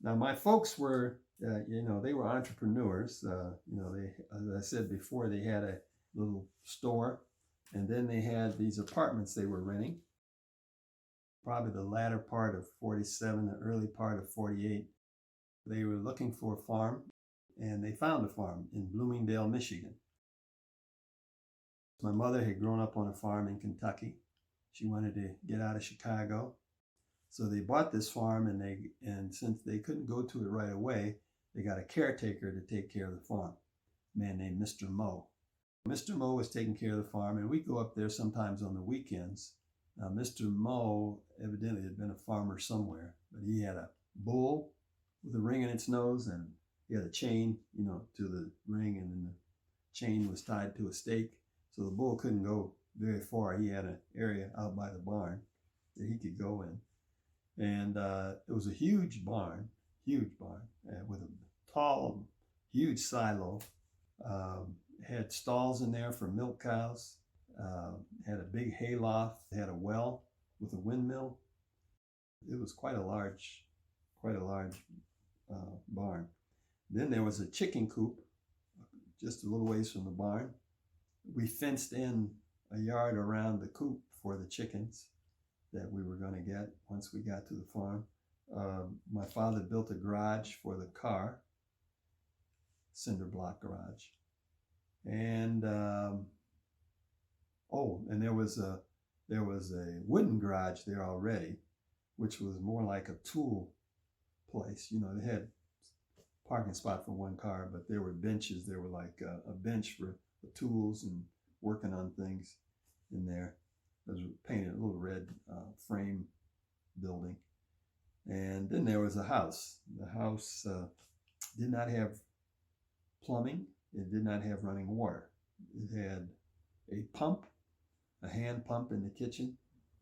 Now my folks were, they were entrepreneurs. They, as I said before, they had a little store, and then they had these apartments they were renting. Probably the latter part of 47, the early part of 48. They were looking for a farm, and they found a farm in Bloomingdale, Michigan. My mother had grown up on a farm in Kentucky. She wanted to get out of Chicago. So they bought this farm, and since they couldn't go to it right away, they got a caretaker to take care of the farm, a man named Mr. Moe. Mr. Moe was taking care of the farm, and we go up there sometimes on the weekends. Now, Mr. Moe evidently had been a farmer somewhere, but he had a bull with a ring in its nose, and he had a chain, to the ring, and then the chain was tied to a stake. So the bull couldn't go very far. He had an area out by the barn that he could go in. And it was a huge barn, with a tall, huge silo. Had stalls in there for milk cows. Had a big hayloft. Had a well with a windmill. It was quite a large barn. Then there was a chicken coop just a little ways from the barn. We fenced in a yard around the coop for the chickens that we were going to get once we got to the farm. My father built a garage for the car, cinder block garage, and and there was a wooden garage there already, which was more like a tool place. They had parking spot for one car, but there were benches. There were like a bench for the tools and working on things in there. It was painted a little red frame building. And then there was a house. The house did not have plumbing. It did not have running water. It had a pump, a hand pump in the kitchen.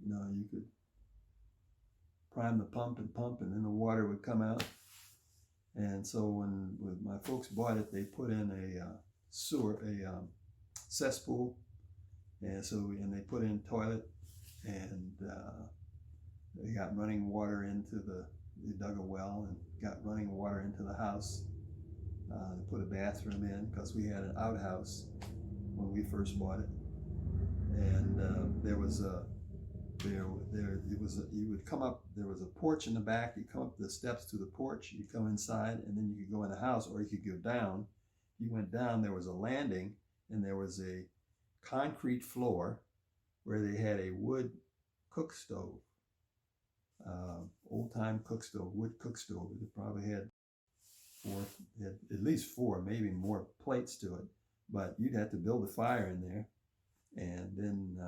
You could prime the pump, and then the water would come out. And so when my folks bought it, they put in a cesspool, and they put in toilet, and they got running water they dug a well and got running water into the house. They put a bathroom in because we had an outhouse when we first bought it, and you would come up. There was a porch in the back. You come up the steps to the porch. You come inside, and then you could go in the house, or you could go down. You went down. There was a landing, and there was a concrete floor where they had a wood cook stove, old-time cook stove, wood cook stove. It probably had at least four, maybe more plates to it. But you'd have to build a fire in there, and then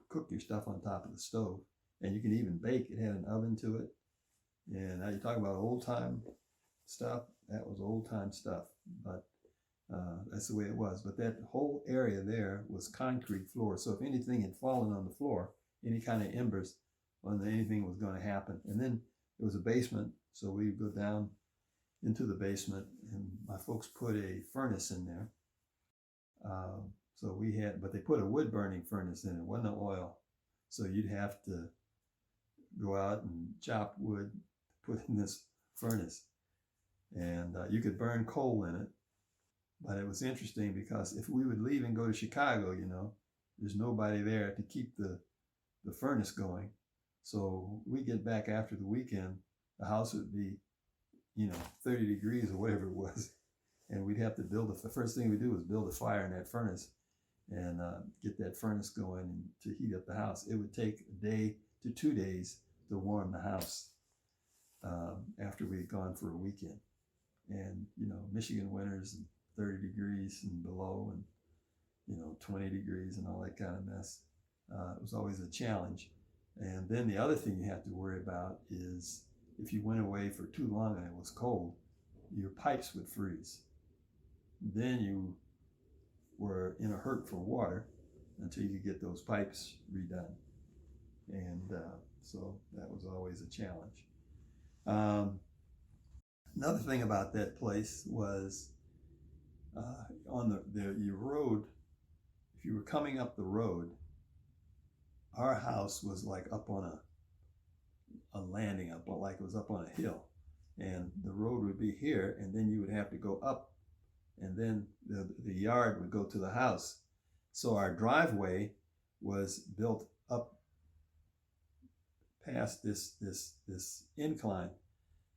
cook your stuff on top of the stove. And you can even bake. It had an oven to it. And now you talk about old-time stuff. That was old-time stuff, but that's the way it was. But that whole area there was concrete floor. So if anything had fallen on the floor, any kind of embers, anything was going to happen. And then there was a basement, so we'd go down into the basement, and my folks put a furnace in there. But they put a wood burning furnace in it. It wasn't oil. So you'd have to go out and chop wood, put in this furnace. And you could burn coal in it. But it was interesting because if we would leave and go to Chicago, there's nobody there to keep the furnace going. So we get back after the weekend, the house would be, 30 degrees or whatever it was. And we'd have to the first thing we do was build a fire in that furnace and get that furnace going and to heat up the house. It would take a day to 2 days to warm the house after we had gone for a weekend. And, Michigan winters, 30 degrees and below, and 20 degrees and all that kind of mess. It was always a challenge. And then the other thing you have to worry about is if you went away for too long and it was cold, your pipes would freeze. Then you were in a hurt for water until you could get those pipes redone. And so that was always a challenge. Another thing about that place was on your road, if you were coming up the road, our house was like up on a landing up, like it was up on a hill. And the road would be here, and then you would have to go up, and then the yard would go to the house. So our driveway was built up past this incline.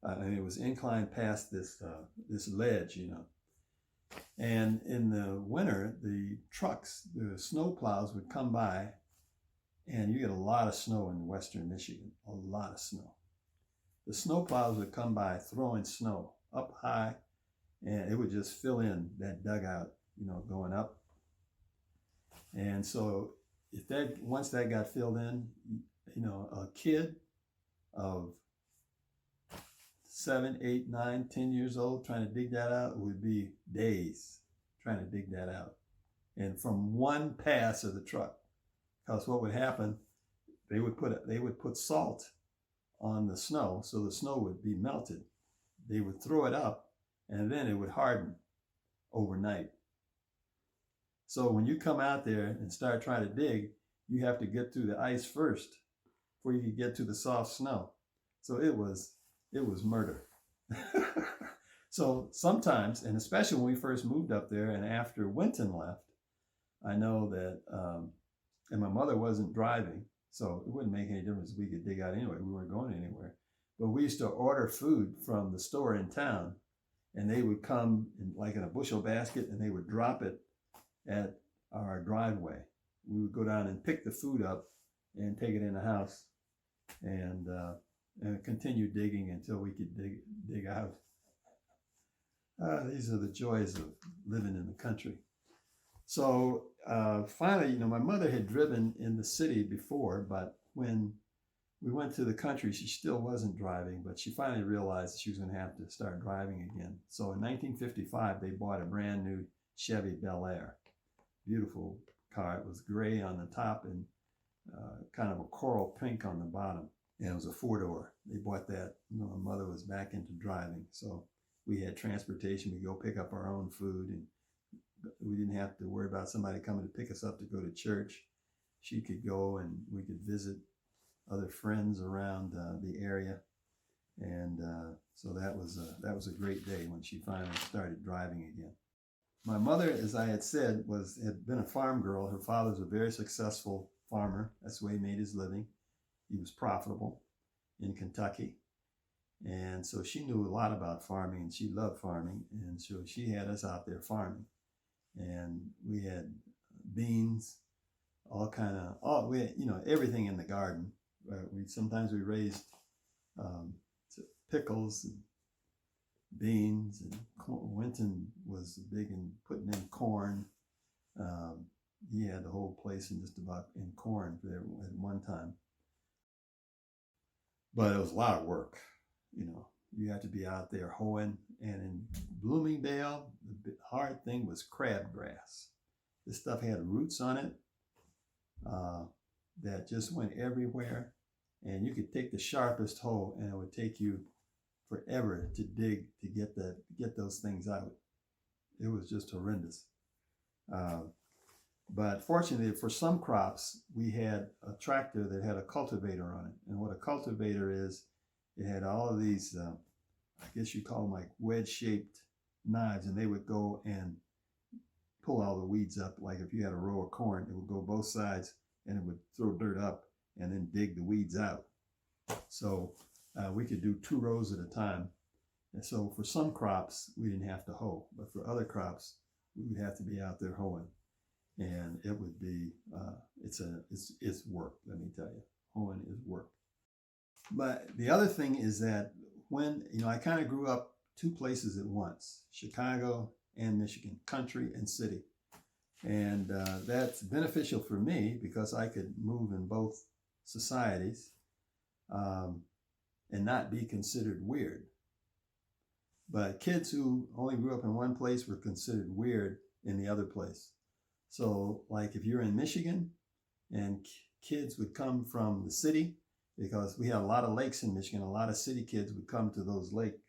It was inclined past this ledge, And in the winter, the trucks, the snow plows would come by, and you get a lot of snow in western Michigan, a lot of snow. The snow plows would come by throwing snow up high, and it would just fill in that dugout, going up. And so once that got filled in, a kid of 7, 8, 9, 10 years old trying to dig that out would be days trying to dig that out. And from one pass of the truck, because what would happen, they would put salt on the snow, so the snow would be melted. They would throw it up, and then it would harden overnight. So when you come out there and start trying to dig, you have to get through the ice first before you can get to the soft snow. So it was murder. So sometimes, and especially when we first moved up there and after Winton left, I know that, and my mother wasn't driving, so it wouldn't make any difference if we could dig out anyway. We weren't going anywhere. But we used to order food from the store in town, and they would come in a bushel basket, and they would drop it at our driveway. We would go down and pick the food up and take it in the house, and continue digging until we could dig out. These are the joys of living in the country. So finally, my mother had driven in the city before, but when we went to the country, she still wasn't driving, but she finally realized that she was going to have to start driving again. So in 1955, they bought a brand new Chevy Bel Air. Beautiful car. It was gray on the top and kind of a coral pink on the bottom. And it was a 4-door. They bought that. My mother was back into driving. So we had transportation. We go pick up our own food, and we didn't have to worry about somebody coming to pick us up to go to church. She could go, and we could visit other friends around the area. And so that was a great day when she finally started driving again. My mother, as I had said, had been a farm girl. Her father was a very successful farmer. That's the way he made his living. He was profitable in Kentucky. And so she knew a lot about farming, and she loved farming. And so she had us out there farming. And we had beans, everything in the garden. Sometimes we raised pickles and beans, and Winton was big in putting in corn. He had the whole place in corn there at one time. But it was a lot of work, You had to be out there hoeing. And in Bloomingdale, the hard thing was crabgrass. This stuff had roots on it that just went everywhere. And you could take the sharpest hoe, and it would take you forever to dig to get those things out. It was just horrendous. But fortunately for some crops, we had a tractor that had a cultivator on it. And what a cultivator is, it had all of these, I guess you call them like wedge-shaped knives, and they would go and pull all the weeds up. Like if you had a row of corn, it would go both sides, and it would throw dirt up and then dig the weeds out. So we could do 2 rows at a time. And so for some crops, we didn't have to hoe, but for other crops, we would have to be out there hoeing. And it would be, it's work, let me tell you. Hoeing is work. But the other thing is that when, I kind of grew up 2 places at once, Chicago and Michigan, country and city. And that's beneficial for me because I could move in both societies and not be considered weird. But kids who only grew up in one place were considered weird in the other place. So like if you're in Michigan and kids would come from the city, because we had a lot of lakes in Michigan, a lot of city kids would come to those lakes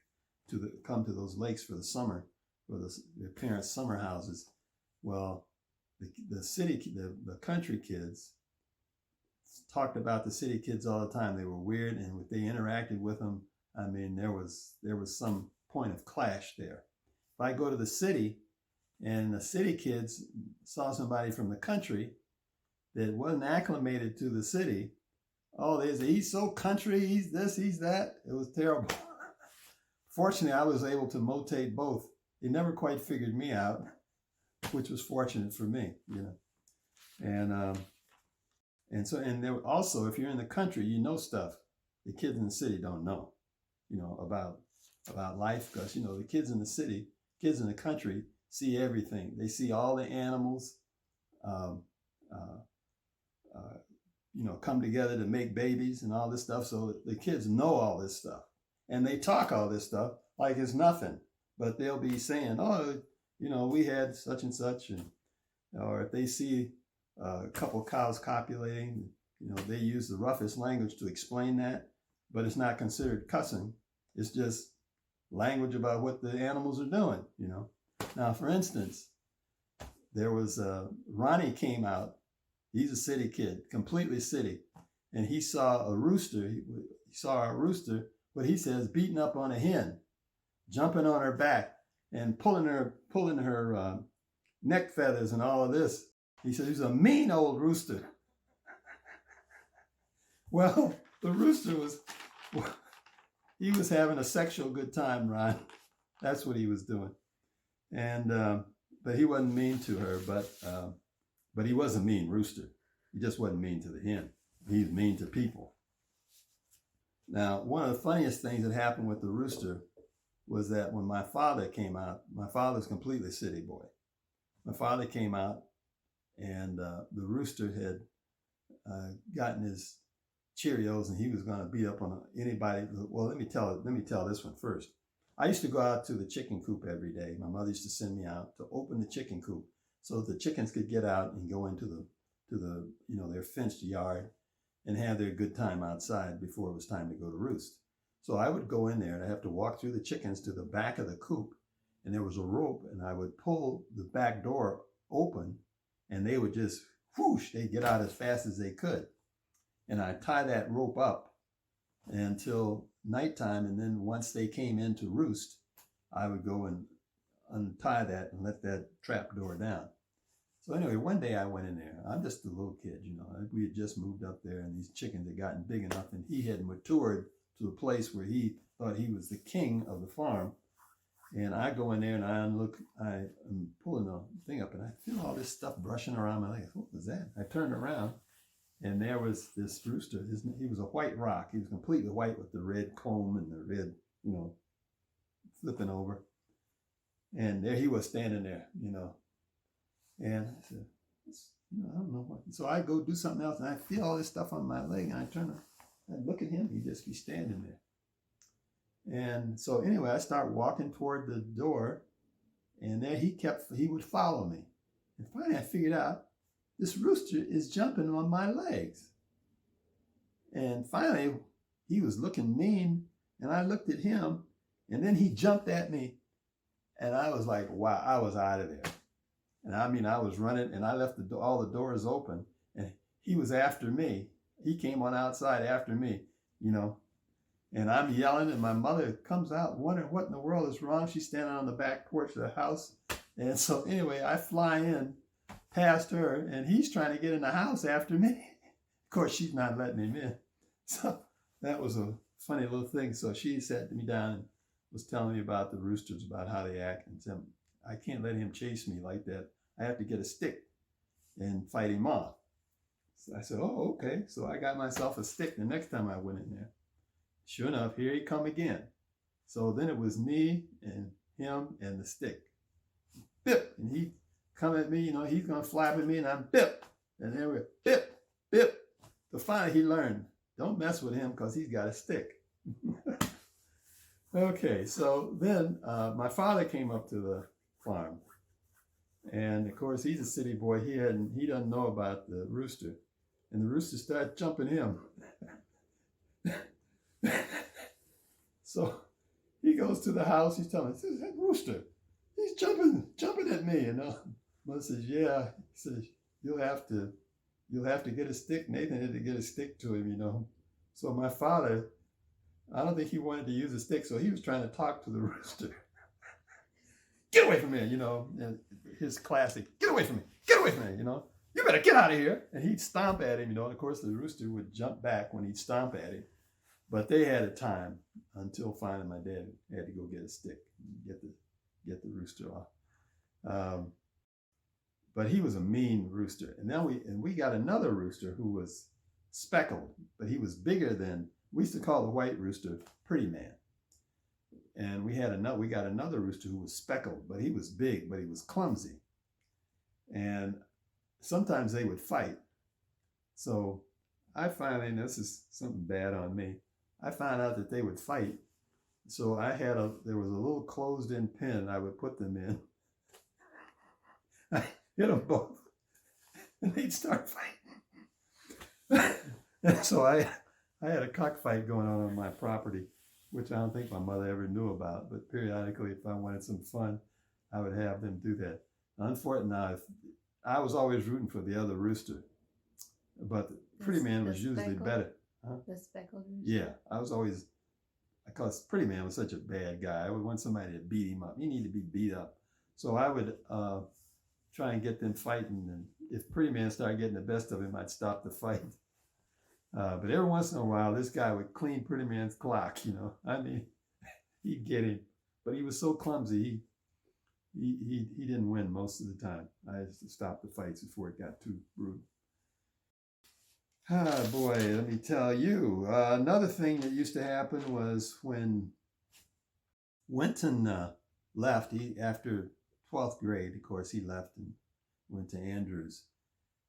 for the summer, for their parents' summer houses. Well, the country kids talked about the city kids all the time. They were weird, and if they interacted with them, I mean, there was some point of clash there. If I go to the city and the city kids saw somebody from the country that wasn't acclimated to the city, oh, they say, he's so country, he's this, he's that. It was terrible. Fortunately, I was able to motate both. They never quite figured me out, which was fortunate for me, you know. And there also, if you're in the country, you know stuff the kids in the city don't know, you know, about life, because, you know, the kids in the city, kids in the country see everything. They see all the animals, you know, come together to make babies and all this stuff. So the kids know all this stuff, and they talk all this stuff like it's nothing, but they'll be saying, oh, you know, we had such and such, and or if they see a couple cows copulating, you know, they use the roughest language to explain that, but it's not considered cussing. It's just language about what the animals are doing, you know. Now, for instance, there was Ronnie came out. He's a city kid, completely city, and he saw a rooster. He saw a rooster, but he says beating up on a hen, jumping on her back and pulling her neck feathers and all of this. He said he's a mean old rooster. Well, the rooster he was having a sexual good time, Ron. That's what he was doing. And but he wasn't mean to her, but he was a mean rooster. He just wasn't mean to the hen. He's mean to people. Now, one of the funniest things that happened with the rooster was that when my father came out, my father's completely city boy. My father came out, and the rooster had gotten his Cheerios, and he was going to beat up on anybody. Well, let me tell this one first. I used to go out to the chicken coop every day. My mother used to send me out to open the chicken coop so that the chickens could get out and go into the you know, their fenced yard and have their good time outside before it was time to go to roost. So I would go in there, and I have to walk through the chickens to the back of the coop, and there was a rope, and I would pull the back door open, and they would just whoosh, they'd get out as fast as they could. And I'd tie that rope up until nighttime, and then once they came in to roost, I would go and untie that and let that trap door down. So anyway, one day I went in there. I'm just a little kid, you know. We had just moved up there, and these chickens had gotten big enough, and he had matured to a place where he thought he was the king of the farm. And I go in there, and I'm pulling the thing up, and I feel all this stuff brushing around my legs. What was that? I turned around, and there was this rooster. He was a white rock. He was completely white with the red comb and the red, you know, flipping over. And there he was standing there, you know. And I said, you know, I don't know what. So I go do something else, and I feel all this stuff on my leg, and I look at him. He'd just be standing there. And so anyway, I start walking toward the door, and there he would follow me. And finally I figured out this rooster is jumping on my legs. And finally he was looking mean, and I looked at him, and then he jumped at me, and I was like, wow, I was out of there. And I mean, I was running, and I left all the doors open, and he was after me. He came on outside after me, you know, and I'm yelling, and my mother comes out wondering what in the world is wrong. She's standing on the back porch of the house. And so anyway, I fly in past her, and he's trying to get in the house after me. Of course, she's not letting him in. So that was a funny little thing. So she sat me down and was telling me about the roosters, about how they act, and said, I can't let him chase me like that. I have to get a stick and fight him off. So I said, oh, okay. So I got myself a stick the next time I went in there. Sure enough, here he come again. So then it was me and him and the stick. Bip! And he come at me, you know, he's going to flap at me, and I'm bip! And then we're bip, bip. So finally he learned, don't mess with him because he's got a stick. Okay, so then my father came up to the farm. And of course, he's a city boy. He doesn't know about the rooster. And the rooster started jumping him. So he goes to the house. He's telling me, that rooster, he's jumping at me. And mother says, yeah. He says, you'll have to you'll have to get a stick. Nathan had to get a stick to him, So my father, I don't think he wanted to use a stick, so he was trying to talk to the rooster. Get away from me, and his classic, get away from me, you better get out of here. And he'd stomp at him, and of course the rooster would jump back when he'd stomp at him. But they had a time until finally my dad had to go get a stick and get the rooster off. But he was a mean rooster. And then we got another rooster who was speckled, but he was bigger than, we used to call the white rooster Pretty Man. And we got another rooster who was speckled, but he was big, but he was clumsy. And sometimes they would fight. So I finally, and this is something bad on me, I found out that they would fight. So there was a little closed in pen I would put them in. I hit them both and they'd start fighting. And so I had a cockfight going on my property, which I don't think my mother ever knew about, but periodically if I wanted some fun, I would have them do that. Unfortunately, I was always rooting for the other rooster, but the Pretty Man was usually better. Huh? The speckled rooster? Yeah, because Pretty Man was such a bad guy. I would want somebody to beat him up. He needed to be beat up. So I would try and get them fighting, and if Pretty Man started getting the best of him, I'd stop the fight. But every once in a while, this guy would clean Pretty Man's clock, I mean, he'd get him. But he was so clumsy, he didn't win most of the time. I had to stop the fights before it got too brutal. Ah, boy, let me tell you. Another thing that used to happen was when Winton left, after 12th grade, of course, he left and went to Andrews.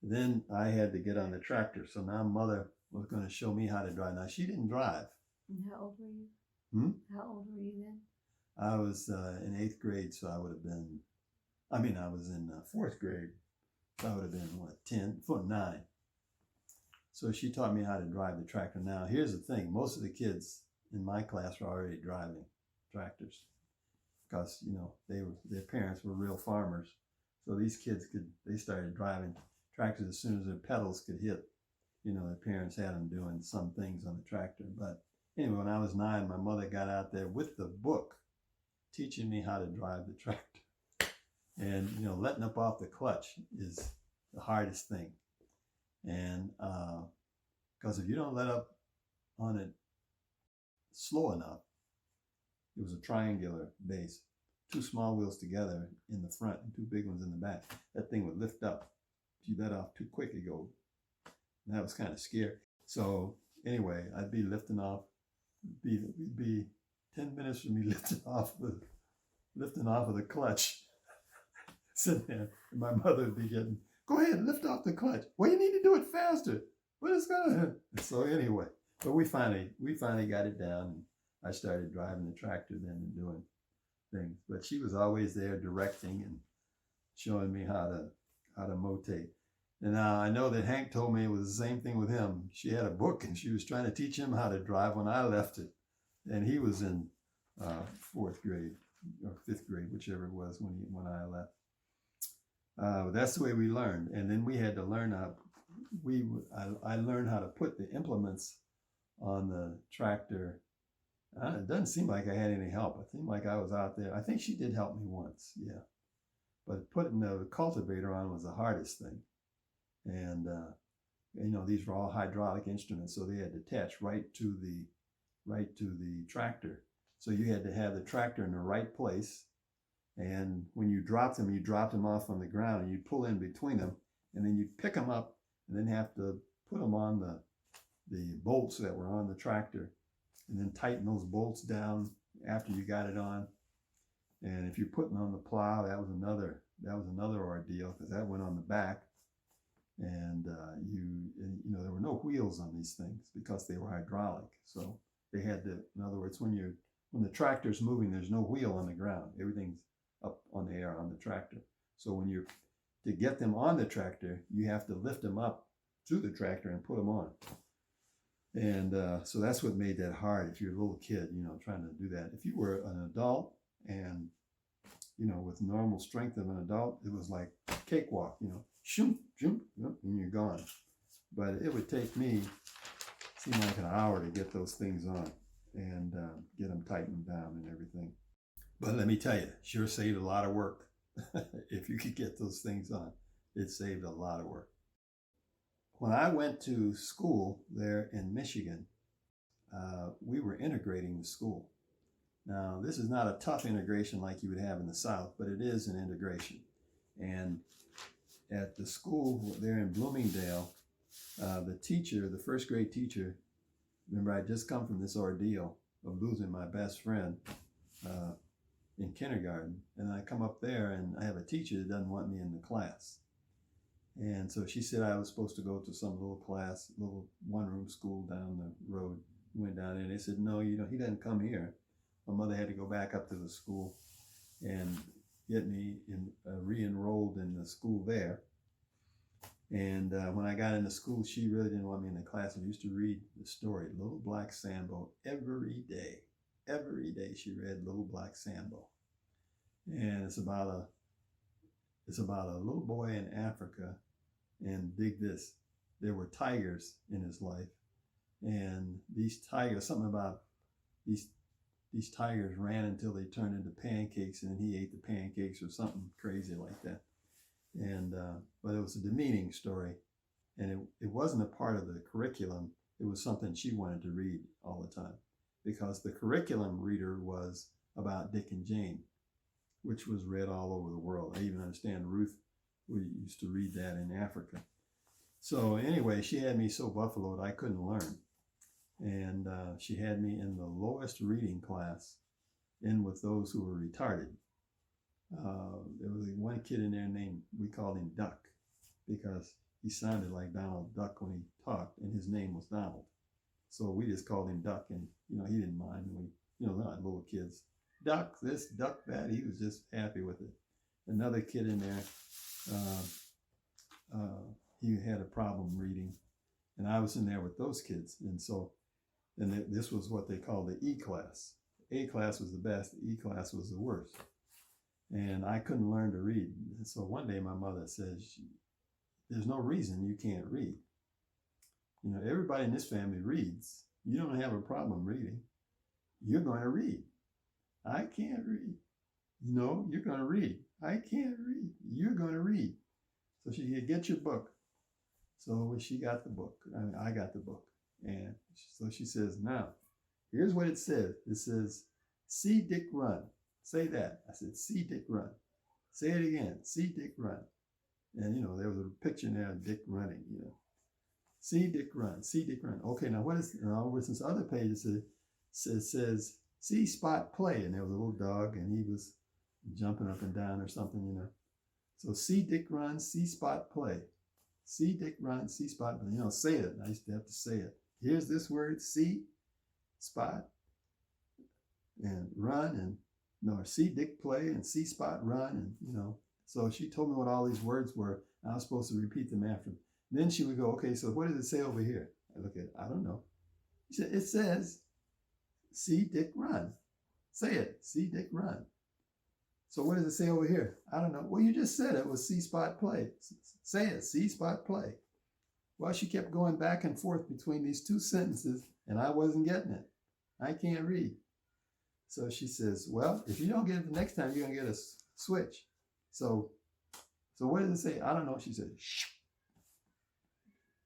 Then I had to get on the tractor. So now Mother was going to show me how to drive. Now, she didn't drive. And how old were you? How old were you then? I was in 8th grade, so I was in 4th grade. So I would have been, 9. So she taught me how to drive the tractor. Now, here's the thing. Most of the kids in my class were already driving tractors because, their parents were real farmers. So these kids they started driving tractors as soon as their pedals could hit. Their parents had them doing some things on the tractor. But anyway, when I was 9, my mother got out there with the book teaching me how to drive the tractor. And, letting up off the clutch is the hardest thing. And because if you don't let up on it slow enough, it was a triangular base, 2 small wheels together in the front and 2 big ones in the back. That thing would lift up. If you let off too quick, it go. And that was kind of scary. So anyway, I'd be lifting off. It'd be 10 minutes from me lifting off of the clutch, sitting there, and my mother would be getting, go ahead, lift off the clutch. Well, you need to do it faster. What is going on? So anyway, but we finally got it down, and I started driving the tractor then and doing things. But she was always there directing and showing me how to motate. And now I know that Hank told me it was the same thing with him. She had a book and she was trying to teach him how to drive when I left it. And he was in 4th grade or 5th grade, whichever it was when I left. That's the way we learned. And then we had to learn I learned how to put the implements on the tractor. It doesn't seem like I had any help. It seemed like I was out there. I think she did help me once, yeah. But putting the cultivator on was the hardest thing. And, these were all hydraulic instruments, so they had to attach right to the tractor. So you had to have the tractor in the right place. And when you dropped them off on the ground, and you'd pull in between them, and then you'd pick them up and then have to put them on the bolts that were on the tractor, and then tighten those bolts down after you got it on. And if you're putting on the plow, that was another ordeal, because that went on the back. And there were no wheels on these things because they were hydraulic. So they had to, in other words, when the tractor's moving, there's no wheel on the ground. Everything's up on the air on the tractor. So to get them on the tractor, you have to lift them up to the tractor and put them on. And so that's what made that hard if you're a little kid, trying to do that. If you were an adult and, with normal strength of an adult, it was like cakewalk, shoom, shoom, and you're gone. but it would take me, seem like an hour to get those things on and get them tightened down and everything. But let me tell you, sure saved a lot of work. If you could get those things on, it saved a lot of work. When I went to school there in Michigan, we were integrating the school. Now, this is not a tough integration like you would have in the South, but it is an integration. And at the school there in Bloomingdale, the teacher, the first grade teacher, remember I just come from this ordeal of losing my best friend in kindergarten. And I come up there and I have a teacher that doesn't want me in the class. And so she said I was supposed to go to some little class, little one-room school down the road. We went down there and they said, no, he doesn't come here. My mother had to go back up to the school and get me re-enrolled in the school there. And when I got into school, she really didn't want me in the class. I used to read the story, Little Black Sambo, every day. Every day she read Little Black Sambo. And it's about a little boy in Africa. And dig this, there were tigers in his life. And these tigers, something about these tigers ran until they turned into pancakes, and then he ate the pancakes or something crazy like that. And but it was a demeaning story, and it wasn't a part of the curriculum. It was something she wanted to read all the time, because the curriculum reader was about Dick and Jane, which was read all over the world. I even understand Ruth, we used to read that in Africa. So anyway, she had me so buffaloed I couldn't learn. And she had me in the lowest reading class, in with those who were retarded. There was one kid in there named, we called him Duck, because he sounded like Donald Duck when he talked, and his name was Donald. So we just called him Duck, and he didn't mind. They're not little kids. Duck this, Duck that. He was just happy with it. Another kid in there, he had a problem reading, and I was in there with those kids, and so. And this was what they called the E class. A class was the best, the E class was the worst. And I couldn't learn to read. And so one day my mother says, there's no reason you can't read. Everybody in this family reads. You don't have a problem reading. You're going to read. I can't read. You're going to read. I can't read. You're going to read. So she said, get your book. So she got the book. I got the book. And so she says, now, here's what it says. It says, see Dick run. Say that. I said, see Dick run. Say it again. See Dick run. And, there was a picture there of Dick running, See Dick run. See Dick run. Okay, now what is, over this other page, it says, see Spot play. And there was a little dog, and he was jumping up and down or something, So see Dick run, see Spot play. See Dick run, see Spot play. Say it. I used to have to say it. Here's this word, see, Spot, and run, and see Dick play, and see Spot run, and So she told me what all these words were. I was supposed to repeat them after. Then she would go, okay, so what does it say over here? I look at it, I don't know. She said, it says, see Dick run. Say it, see Dick run. So what does it say over here? I don't know. Well, you just said it was see Spot play. Say it, see Spot play. Well, she kept going back and forth between these two sentences, and I wasn't getting it. I can't read. So she says, well, if you don't get it the next time, you're going to get a switch. So what does it say? I don't know. She said, shh.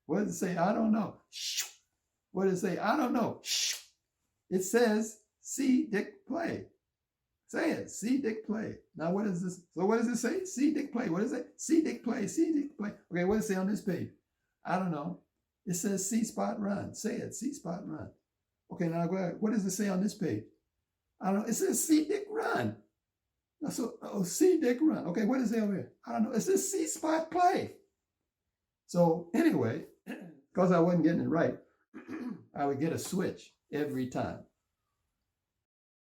What does it say? I don't know. Shh. What does it say? I don't know. Shh. It says, see Dick play. Say it. See Dick play. Now, what is this? So what does it say? See Dick play. What does it say? See Dick play. See Dick play. Okay, what does it say on this page? I don't know. It says see Spot run. Say it. See Spot run. Okay, now go ahead. What does it say on this page? I don't know. It says see Dick run. So, see Dick run. Okay, what does it say over here? I don't know. It says see Spot play. So anyway, because I wasn't getting it right, I would get a switch every time.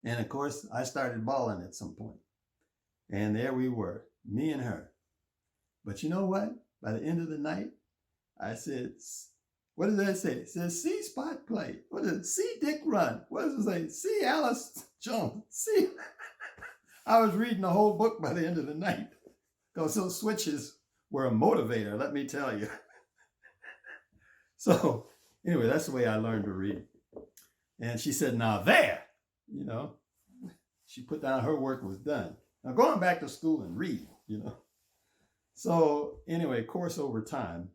And of course, I started bawling at some point. And there we were, me and her. But you know what? By the end of the night, I said, what does that say? It says, see Spot play. What does it? See Dick run. What does it say? See Alice jump. See. I was reading the whole book by the end of the night, because those switches were a motivator, let me tell you. So anyway, that's the way I learned to read. And she said, now there, you know, she put down her work and was done. Now going back to school and read, you know. So anyway, of course, over time,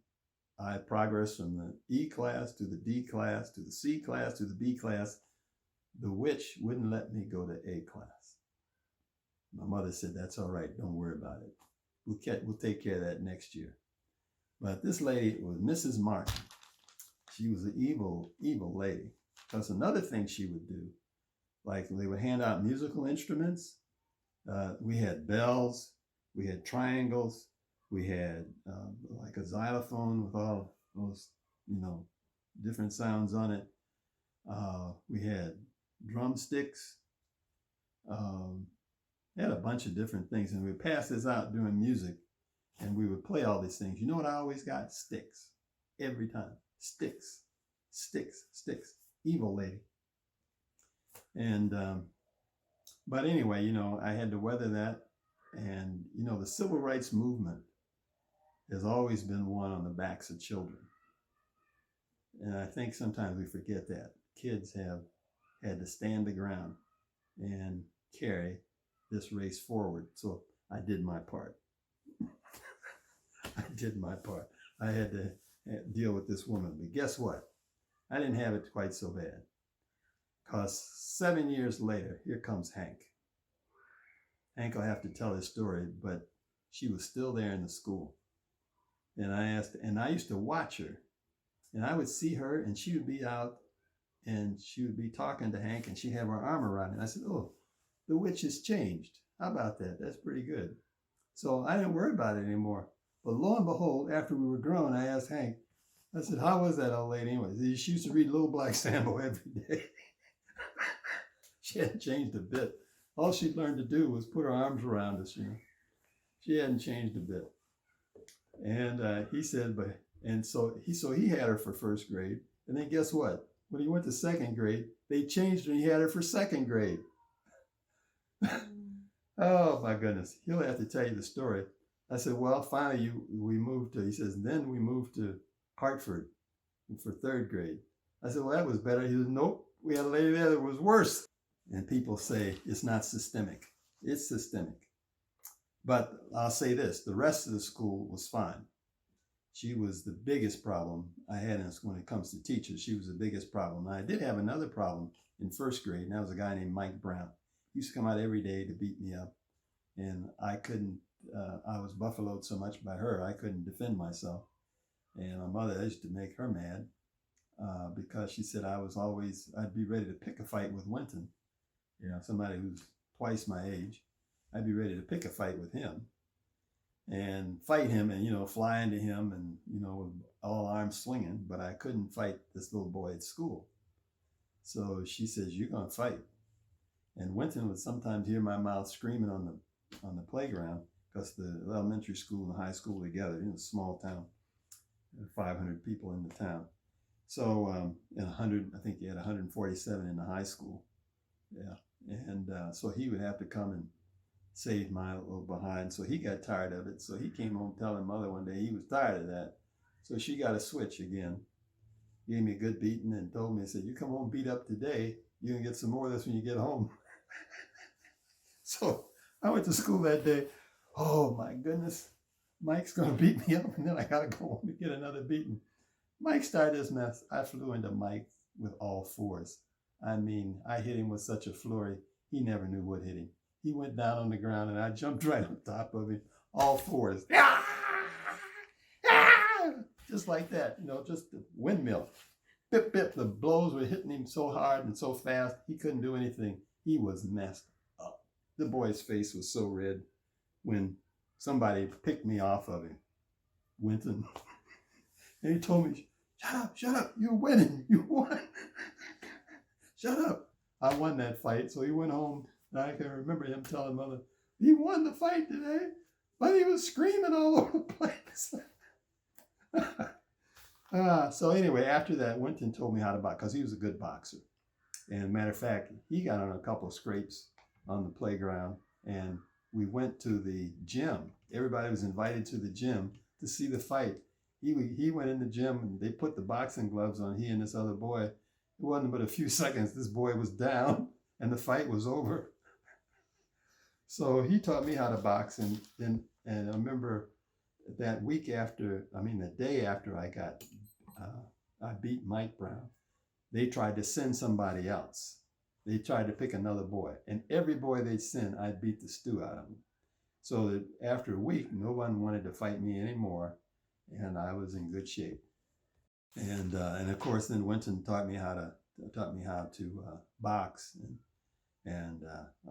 I progressed from the E class to the D class to the C class to the B class. The witch wouldn't let me go to A class. My mother said, that's all right. Don't worry about it. We'll take care of that next year. But this lady was Mrs. Martin. She was an evil, evil lady. Because another thing she would do, like they would hand out musical instruments. We had bells, we had triangles, we had like a xylophone with all those, you know, different sounds on it. We had drumsticks. Had a bunch of different things, and we would pass this out during music, and we would play all these things. You know what I always got? Sticks. Every time. Sticks. Sticks. Sticks. Evil lady. And but anyway, you know, I had to weather that. And you know, the civil rights movement has always been won on the backs of children. And I think sometimes we forget that. Kids have had to stand the ground and carry this race forward. So I did my part. I did my part. I had to deal with this woman. But guess what? I didn't have it quite so bad. Because 7 years later, here comes Hank. Hank will have to tell his story, but she was still there in the school. And I used to watch her. And I would see her, and she would be out, and she would be talking to Hank, and she'd have her arm around him. And I said, oh, the witch has changed. How about that? That's pretty good. So I didn't worry about it anymore. But lo and behold, after we were grown, I asked Hank, I said, how was that old lady anyway? She used to read Little Black Sambo every day. She hadn't changed a bit. All she'd learned to do was put her arms around us, you know. She hadn't changed a bit. And he said, so he had her for first grade. And then guess what? When he went to second grade, they changed her and he had her for second grade. Oh my goodness. He'll have to tell you the story. I said, well, finally he says, then we moved to Hartford for third grade. I said, well, that was better. He said, nope, we had a lady there that was worse. And people say it's not systemic. It's systemic. But I'll say this, the rest of the school was fine. She was the biggest problem I had when it comes to teachers. She was the biggest problem. Now, I did have another problem in first grade, and that was a guy named Mike Brown. He used to come out every day to beat me up. And I couldn't, I was buffaloed so much by her, I couldn't defend myself. And my mother used to make her mad because she said I'd be ready to pick a fight with Winton. You know, somebody who's twice my age. I'd be ready to pick a fight with him and fight him and, you know, fly into him and, you know, with all arms swinging, but I couldn't fight this little boy at school. So she says, you're going to fight. And Winton would sometimes hear my mouth screaming on the playground because the elementary school and the high school together, you know, small town, 500 people in the town. So, and 100, I think he had 147 in the high school. Yeah. And so he would have to come and save my little behind. So he got tired of it. So he came home telling mother one day he was tired of that. So she got a switch again, gave me a good beating and told me, said, you come home beat up today, you're going to get some more of this when you get home. So I went to school that day. Oh my goodness, Mike's going to beat me up and then I got to go home and get another beating. Mike started this mess. I flew into Mike with all fours. I mean, I hit him with such a flurry, he never knew what hit him. He went down on the ground and I jumped right on top of him, all fours. Just like that, you know, just the windmill. Bip, bip, the blows were hitting him so hard and so fast, he couldn't do anything. He was messed up. The boy's face was so red when somebody picked me off of him, Winton. And he told me, shut up, you're winning, you won. Shut up. I won that fight, so he went home. And I can remember him telling mother, he won the fight today, but he was screaming all over the place. So anyway, after that, Winton told me how to box, because he was a good boxer. And matter of fact, he got on a couple of scrapes on the playground, and we went to the gym. Everybody was invited to the gym to see the fight. he went in the gym and they put the boxing gloves on, he and this other boy. It wasn't but a few seconds, this boy was down and the fight was over. So he taught me how to box, and I remember that week after, the day after I beat Mike Brown, they tried to send somebody else. They tried to pick another boy, and every boy they'd send, I'd beat the stew out of them. So that after a week, no one wanted to fight me anymore, and I was in good shape. And of course, then Winton taught me how to box, and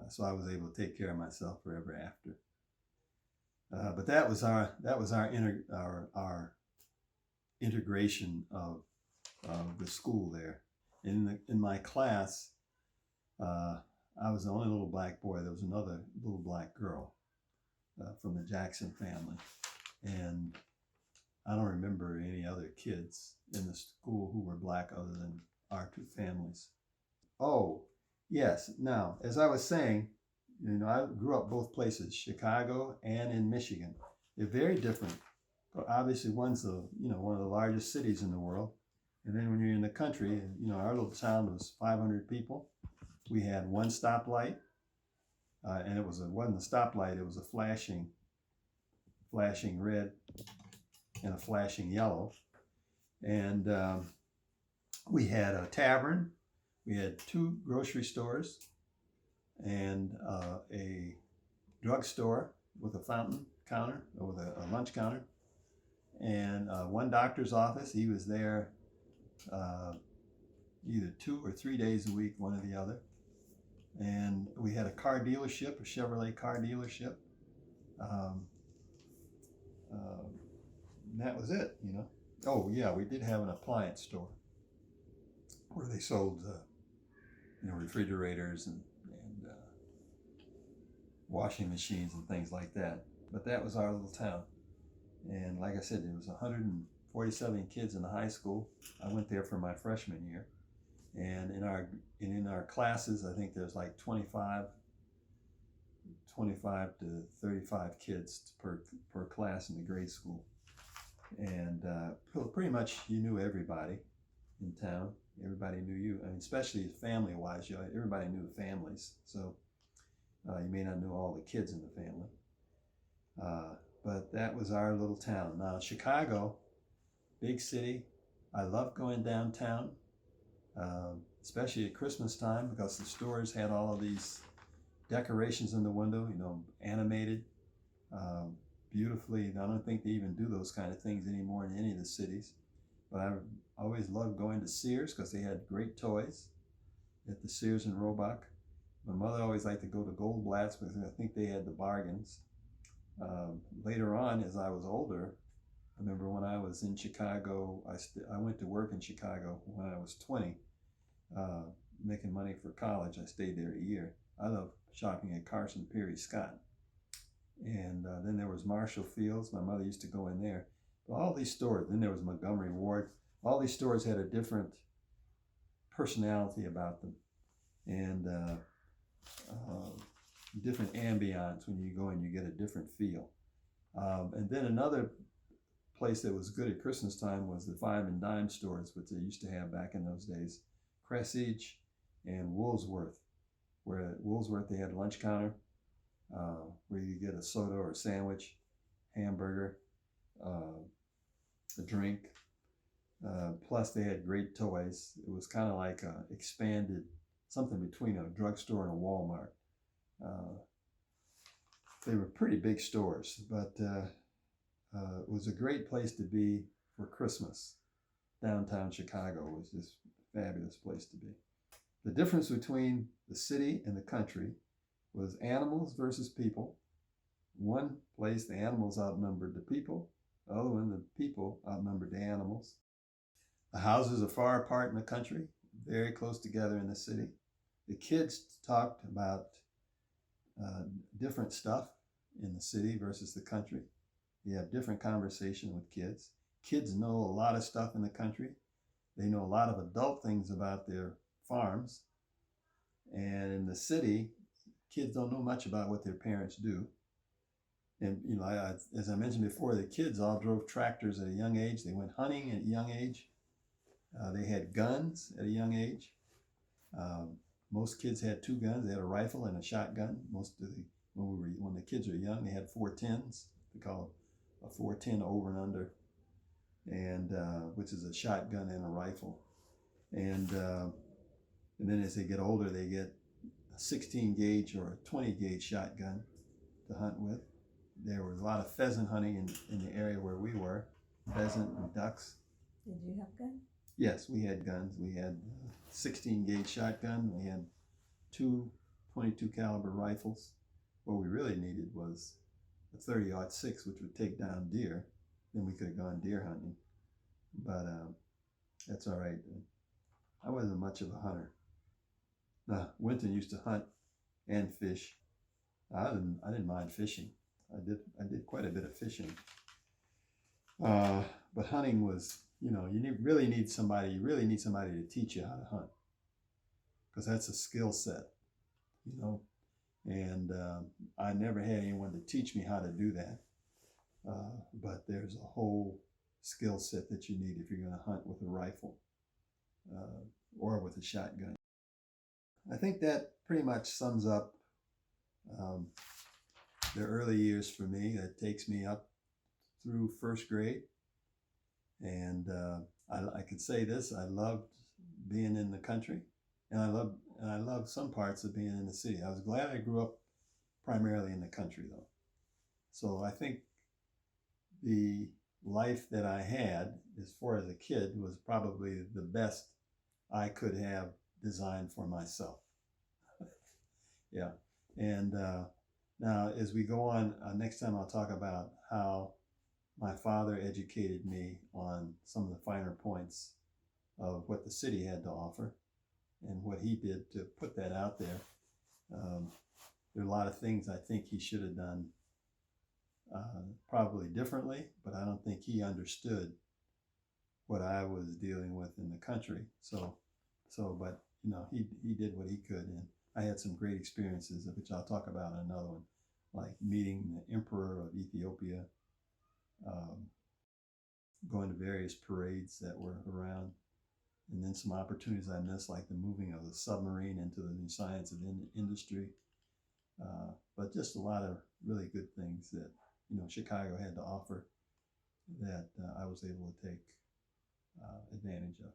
so I was able to take care of myself forever after. But that was our integration of the school there. In my class, I was the only little black boy. There was another little black girl from the Jackson family, and I don't remember any other kids in the school who were black other than our two families. Oh, yes. Now, as I was saying, I grew up both places, Chicago and in Michigan. They're very different. But obviously, one's one of the largest cities in the world, and then when you're in the country, our little town was 500 people. We had one stoplight, and it wasn't a stoplight; it was a flashing red and a flashing yellow. And we had a tavern, we had 2 grocery stores, and a drugstore with a fountain counter, or with a lunch counter, and one doctor's office. He was there either 2 or 3 days a week, one or the other. And we had a car dealership, a Chevrolet car dealership. And that was it, Oh yeah, we did have an appliance store where they sold, refrigerators and washing machines and things like that. But that was our little town. And like I said, there was 147 kids in the high school. I went there for my freshman year. And in our classes, I think there's like 25 to 35 kids per class in the grade school. And pretty much you knew everybody in town. Everybody knew you. Especially family-wise, everybody knew the families. So you may not know all the kids in the family. But that was our little town. Now, Chicago, big city. I love going downtown, especially at Christmas time, because the stores had all of these decorations in the window, animated beautifully. I don't think they even do those kind of things anymore in any of the cities. But I always loved going to Sears because they had great toys at the Sears in Roebuck. My mother always liked to go to Goldblatt's because I think they had the bargains. Later on, as I was older, I remember when I was in Chicago, I went to work in Chicago when I was 20, making money for college. I stayed there a year. I love shopping at Carson Pirie Scott. And then there was Marshall Fields. My mother used to go in there. But all these stores, then there was Montgomery Ward. All these stores had a different personality about them, and different ambiance. When you go in, you get a different feel. And then another place that was good at Christmas time was the 5 and dime stores, which they used to have back in those days, Cressage and Woolsworth. Where at Woolsworth they had a lunch counter where you get a soda or a sandwich, hamburger, a drink. Plus they had great toys. It was kind of like expanded, something between a drugstore and a Walmart. They were pretty big stores, but it was a great place to be for Christmas. Downtown Chicago was just a fabulous place to be. The difference between the city and the country was animals versus people. One place, the animals outnumbered the people. The other one, the people outnumbered the animals. The houses are far apart in the country, very close together in the city. The kids talked about different stuff in the city versus the country. You have different conversation with kids. Kids know a lot of stuff in the country. They know a lot of adult things about their farms. And in the city, kids don't know much about what their parents do. And as I mentioned before, the kids all drove tractors at a young age. They went hunting at a young age. They had guns at a young age. Most kids had 2 guns. They had a rifle and a shotgun. When the kids were young, they had 410s. They call it a 410 over and under, and which is a shotgun and a rifle. And then as they get older, they get a 16 gauge or a 20 gauge shotgun to hunt with. There was a lot of pheasant hunting in the area where we were, pheasant and ducks. Did you have guns? Yes, we had guns. We had 16 gauge shotgun. We had 2 22 caliber rifles. What we really needed was a 30-06, which would take down deer. Then we could have gone deer hunting. But that's all right. I wasn't much of a hunter. Winton used to hunt and fish. I didn't mind fishing. I did quite a bit of fishing. But hunting was, you really need somebody to teach you how to hunt, because that's a skill set, and I never had anyone to teach me how to do that. But there's a whole skill set that you need if you're going to hunt with a rifle or with a shotgun. I think that pretty much sums up the early years for me. That takes me up through first grade. And I could say this: I loved being in the country, and I love some parts of being in the city. I was glad I grew up primarily in the country, though. So I think the life that I had, as far as a kid, was probably the best I could have designed for myself. Yeah. And now, as we go on, next time I'll talk about how my father educated me on some of the finer points of what the city had to offer and what he did to put that out there. There are a lot of things I think he should have done probably differently, but I don't think he understood what I was dealing with in the country. But he did what he could, and I had some great experiences, which I'll talk about in another one, like meeting the Emperor of Ethiopia, going to various parades that were around, and then some opportunities I missed, like the moving of the submarine into the new science of industry. But just a lot of really good things that Chicago had to offer that I was able to take advantage of.